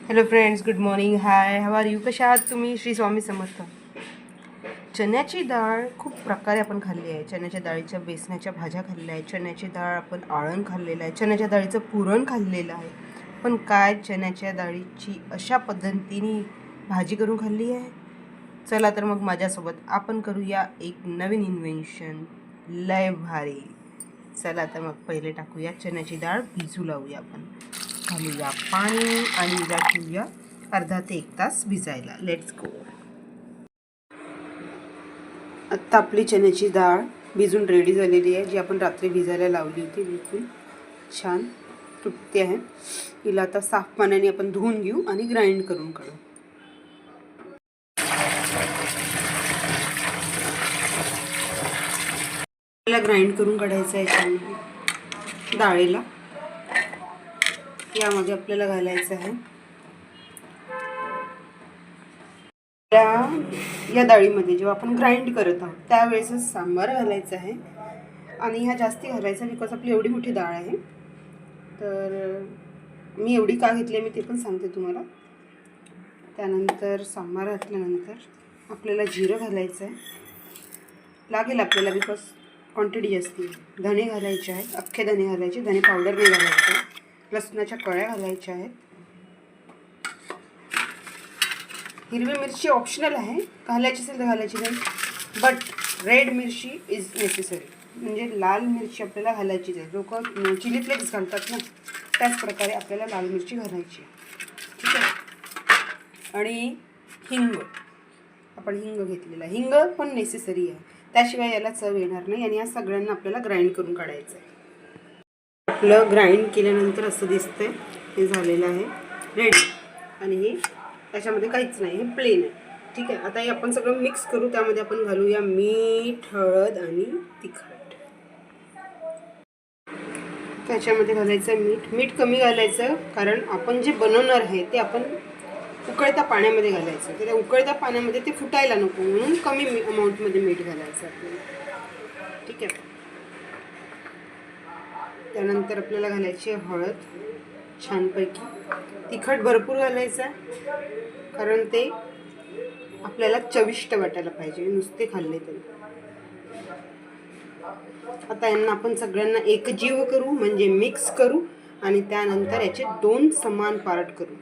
Hello friends, good morning. Hi, how are you? कशा आहात तुम्ही? श्री स्वामी समर्थ. चण्याची डाळ खूप प्रकारे आपण खाल्ली आहे. चण्याच्या डाळीच्या बेसनाच्या भाज्या खाल्ल्या आहेत. चण्याची डाळ आपण आळण खाल्लेलं आहे. चण्याच्या डाळीचं पुरण खाल्लेलं आहे. पण काय चण्याच्या डाळीची अशा पद्धतीने भाजी करून खाल्ली आहे? चला तर मग माझ्यासोबत आपण करूया एक नवीन इन्व्हेन्शन. लय भारी. चला तर मग पहिले टाकूया चण्याची डाळ भिजू लावूया. आपण घालूया पाणी आणि हिला ठेवूया अर्धा ते 1 तास भिजायला. Let's go. आत्ता आपली चण्याची डाळ भिजून रेडी झालेली आहे. जी आपण रात्री भिजायला लावली होती. बिलकुल छान तुटते आहे. हिला आता साफ पाण्याने आपण धुवून घेऊ आणि ग्राइंड करून काढू. ग्राइंड करून काढायचं आहे डाळीला. यामध्ये आपल्याला घालायचं आहे या डाळीमध्ये जेव्हा आपण ग्राइंड करत आहोत त्यावेळेसच सांबार घालायचं आहे. आणि ह्या जास्ती घालायचा बिकॉज आपली एवढी मोठी डाळ आहे. तर मी एवढी का घेतली मी ते पण सांगते तुम्हाला. त्यानंतर सांबार घातल्यानंतर आपल्याला जिरं घालायचं आहे. लागेल आपल्याला बिकॉज क्वांटिटी जास्ती आहे. धणे घालायचे आहेत, अख्खे धणे घालायचे, धणे पावडर नाही घालायचे. लसणाच्या कळ्या घालायच्या आहेत. हिरवी मिरची ऑप्शनल आहे, घालायची असेल तर घालायची नाही. बट रेड मिरची इज नेसेसरी. म्हणजे लाल मिरची आपल्याला घालायचीच आहे. लोक चिली फ्लेक्स घालतात ना, त्याच प्रकारे आपल्याला लाल मिरची घालायची आहे. ठीक आहे. आणि हिंग, आपण हिंग घेतलेला आहे. हिंग पण नेसेसरी आहे, त्याशिवाय याला चव येणार नाही. आणि या सगळ्यांना आपल्याला ग्राइंड करून काढायचं आहे. आपलं ग्राइंड केल्यानंतर असं दिसतंय हे झालेलं आहे रेडी. आणि हे त्याच्यामध्ये काहीच नाही, हे प्लेन आहे. ठीक आहे. आता हे आपण सगळं मिक्स करू. त्यामध्ये आपण घालूया मीठ, हळद आणि तिखट. त्याच्यामध्ये घालायचं मीठ कमी घालायचं, कारण आपण जे बनवणार आहे ते आपण उकळत्या पाण्यामध्ये घालायचं. तर त्या उकळत्या पाण्यामध्ये ते फुटायला नको म्हणून कमी अमाऊंटमध्ये मीठ घालायचं आपल्याला. ठीक आहे. त्यानंतर आपल्याला घालायची हळद छानपैकी. तिखट भरपूर घालायचं आहे, कारण ते आपल्याला चविष्ट वाटायला पाहिजे, नुसते खाल्ले तरी. आता यांना आपण सगळ्यांना एकजीव करू, म्हणजे मिक्स करू. आणि त्यानंतर याचे 2 समान पार्ट करू.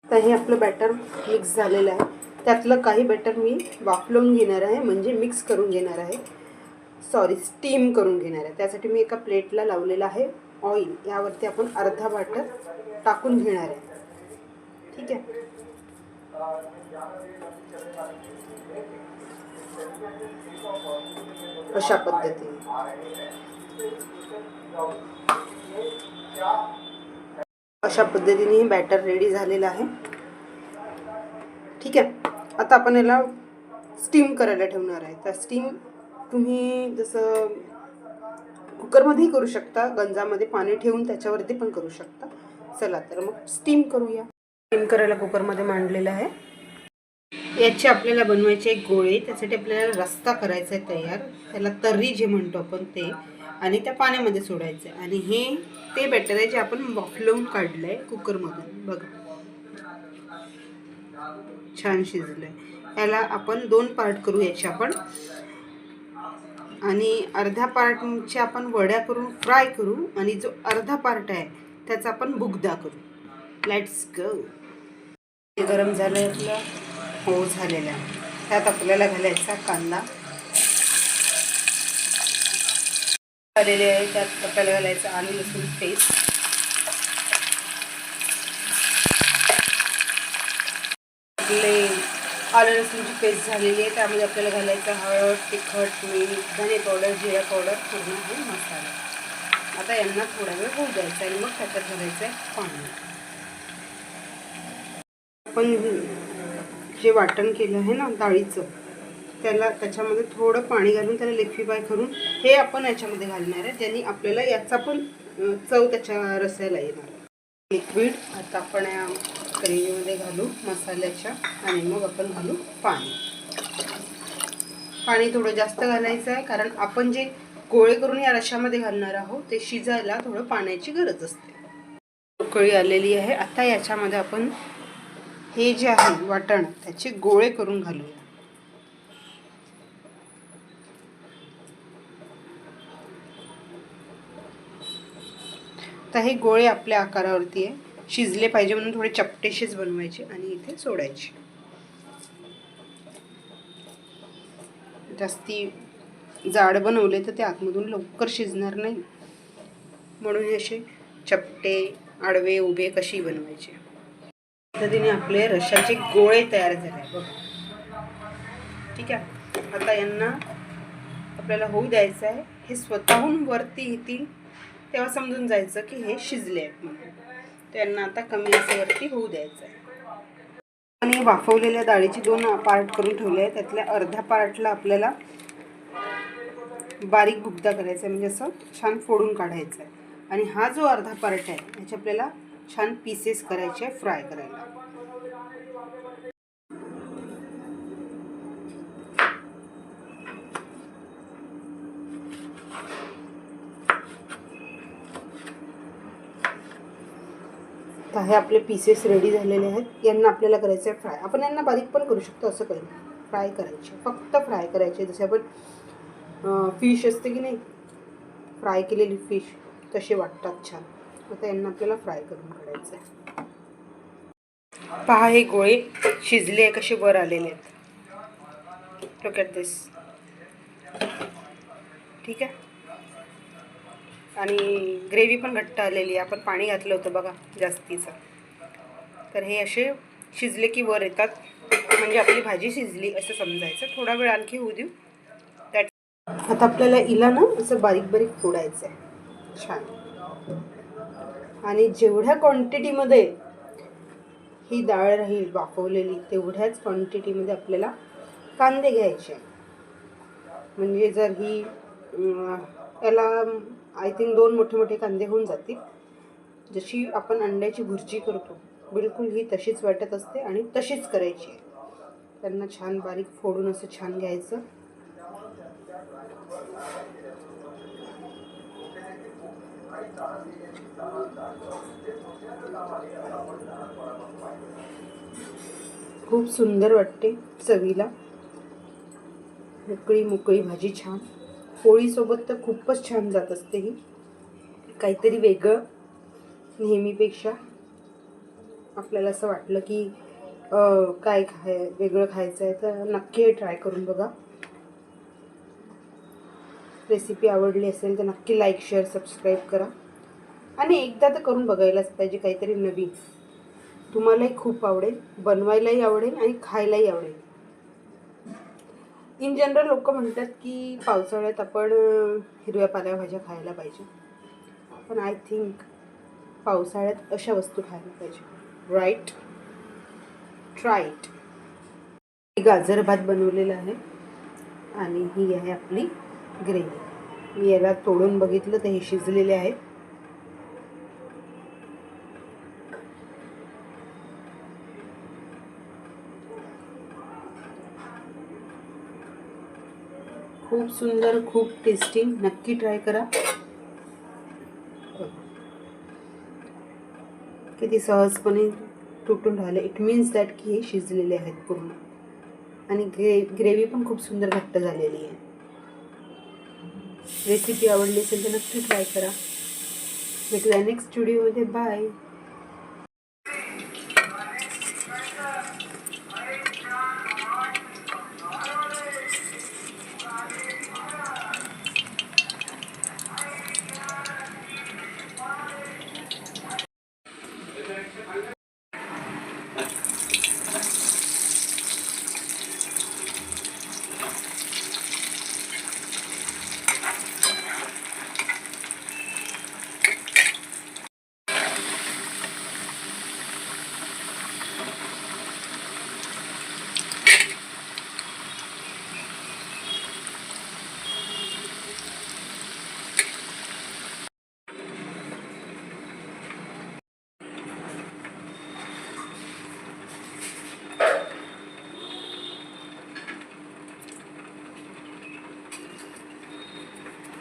तर हे आपलं बॅटर मिक्स झालेलं आहे. त्यातलं काही बॅटर मी वाफलवून घेणार आहे, म्हणजे मिक्स करून घेणार आहे. स्टीम करून घेणार आहे. त्यासाठी मी एका प्लेटला लावलेला आहे ऑइल. यावरती आपण अर्धा बॅटर टाकून घेणार आहे. ठीक आहे. अशा पद्धतीने हे बॅटर रेडी झालेलं आहे. ठीक आहे. आता आपण याला स्टीम करायला ठेवणार आहे. तर स्टीम तुम्ही जसं कुकरमध्येही करू शकता, गंजामध्ये पाणी ठेवून त्याच्यावरती पण करू शकता. चला तर मग स्टीम करूया. स्टीम करायला कुकरमध्ये मांडलेलं आहे. याचे आपल्याला बनवायचे गोळे. त्यासाठी आपल्याला रस्ता करायचा आहे तयार. त्याला तर्री जे म्हणतो आपण ते, आणि त्या पाण्यामध्ये सोडायचं आहे. आणि हे ते बॅटर आहे जे आपण वाफलवून काढलं आहे कुकरमधून. बघा छान शिजलं आहे. याला आपण 2 पार्ट करू याचे आपण. आणि अर्ध्या पार्टच्या आपण वड्या करून फ्राय करू. आणि जो अर्धा पार्ट आहे त्याचा आपण बुगदा करू. Let's go. गरम झालं आपलं. हो झालेलं आहे. त्यात आपल्याला घालायचा कांदा झालेले आहे. त्यात आपल्याला घालायचं आलं लसूण पेस्ट. आपले आलं लसूणची पेस्ट झालेली आहे. त्यामध्ये आपल्याला घालायचं हळद, तिखट, मीठ, धने पावडर, जिरा पावडर, पूर्ण हे मसाला. आता यांना थोडा वेळ होऊ द्यायचा आणि मग त्याच्यात घालायचं आहे पाणी. आपण जे वाटण केलं आहे ना डाळीचं, त्याच्यामध्ये थोडं पाणी घालून त्याला लिक्विफाय करून हे आपण याच्यामध्ये घालणार आहे, ज्यांनी आपल्याला याचा पण चव त्याच्या रस्याला येणार. लिक्विड आता आपण या ग्रेव्हीमध्ये घालू मसाल्याच्या आणि मग आपण घालू पाणी. पाणी थोडं जास्त घालायचं आहे, कारण आपण जे गोळे करून या रश्यामध्ये घालणार आहोत ते शिजायला थोडं पाण्याची गरज असते. उकळी आलेली आहे. आता याच्यामध्ये आपण हे जे आहे वाटण त्याचे गोळे करून घालूया. तर हे गोळे आपल्या आकारावरती आहे, शिजले पाहिजे म्हणून थोडे चपटेशीच बनवायचे आणि इथे सोडायचे. जास्ती जाड बनवले तर ते आतमधून लवकर शिजणार नाही, म्हणून हे असे चपटे आडवे उभे कशी बनवायचे. पद्धतीने आपले रश्याचे गोळे तयार झाले बघ. ठीक आहे, आता यांना आपल्याला होऊ द्यायचं आहे. हे स्वतःहून वरती येतील तेव्हा समजून जायचं की हे शिजले आहेत म्हणून. त्यांना आता कमी आचेवरती होऊ द्यायचं आहे. आणि वाफवलेल्या डाळीची 2 पार्ट करून ठेवले आहेत. त्यातल्या अर्ध्या पार्टला आपल्याला बारीक गुप्ता करायचा आहे, म्हणजे असं छान फोडून काढायचं आहे. आणि हा जो अर्धा पार्ट आहे त्याचे आपल्याला छान पीसेस करायचे आहे, फ्राय करायला. हे आपले पीसेस रेडी झालेले आहेत. यांना आपल्याला करायचं आहे फ्राय. आपण यांना बारीक पण करू शकतो, असं काही नाही. फ्राय करायचे, फक्त फ्राय करायचे. जसे आपण फिश असते की नाही, फ्राय केलेली फिश तसे वाटतात छान. आता यांना आपल्याला फ्राय करून काढायचं आहे. पहा हे गोळे शिजले आहे, कसे वर आलेले आहेत. लुक ॲट दिस. ठीक आहे, आणि ग्रेव्ही पण घट्ट आलेली आहे. आपण पाणी घातलं होतं बघा जास्तीचं. तर हे असे शिजले की वर येतात, म्हणजे आपली भाजी शिजली असं समजायचं. थोडा वेळ आणखी होऊ देऊ. आता आपल्याला इला ना असं बारीक बारीक फोडायचं आहे छान. आणि जेवढ्या क्वांटिटीमध्ये ही डाळ राहील वाफवलेली तेवढ्याच क्वांटिटीमध्ये आपल्याला कांदे घ्यायचे. म्हणजे जर ही याला आय थिंक 2 मोठे मोठे कांदे होऊन जातील. जशी आपण अंड्याची भुर्जी करतो बिलकुल ही तशीच वाटत असते आणि तशीच करायची. त्यांना छान बारीक फोडून असं छान घ्यायचं. खूप सुंदर वाटते चवीला. मोकळी मोकळी भाजी छान. पोळीसोबत तर खूपच छान जात असते ही. काहीतरी वेगळं नेहमीपेक्षा. आपल्याला असं वाटलं की काय वेगळं खायचं आहे तर नक्की हे ट्राय करून बघा. रेसिपी आवडली असेल तर नक्की लाईक, शेअर, सबस्क्राईब करा. आणि एकदा तर करून बघायलाच पाहिजे काहीतरी नवीन. तुम्हालाही खूप आवडेल, बनवायलाही आवडेल आणि खायलाही आवडेल. इन जनरल लोक म्हणतात की पावसाळ्यात आपण हिरव्या पालेभाज्या खायला पाहिजे, पण आय थिंक पावसाळ्यात अशा वस्तू खायला पाहिजे. Right, try it. गाजर भात बनवलेला आहे आणि ही आहे आपली ग्रेव्ही. मी याला तोडून बघितलं तर हे शिजलेले आहेत. खूप सुंदर, खूप टेस्टी. नक्की ट्राय करा. किती सहजपणे तुटून राहिले. इट मीन्स दॅट की हे शिजलेले आहेत पूर्ण. आणि ग्रेव्ही पण खूप सुंदर घट्ट झालेली आहे. रेसिपी आवडली असेल तर नक्की ट्राय करा. भेटूया नेक्स्ट व्हिडिओमध्ये. बाय.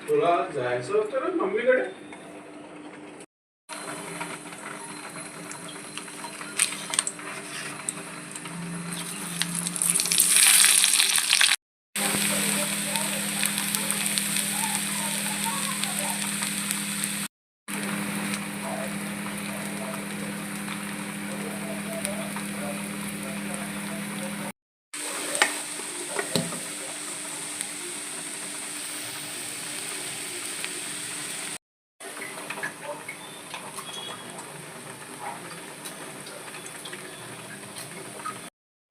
तुला जायचं होतं ना मम्मीकडे.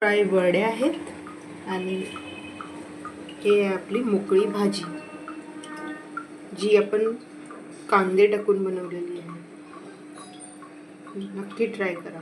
फ्राय वड्या आहेत आणि हे आपली मोकळी भाजी जी आपण कांदे टाकून बनवलेली आहे. नक्की ट्राय करा.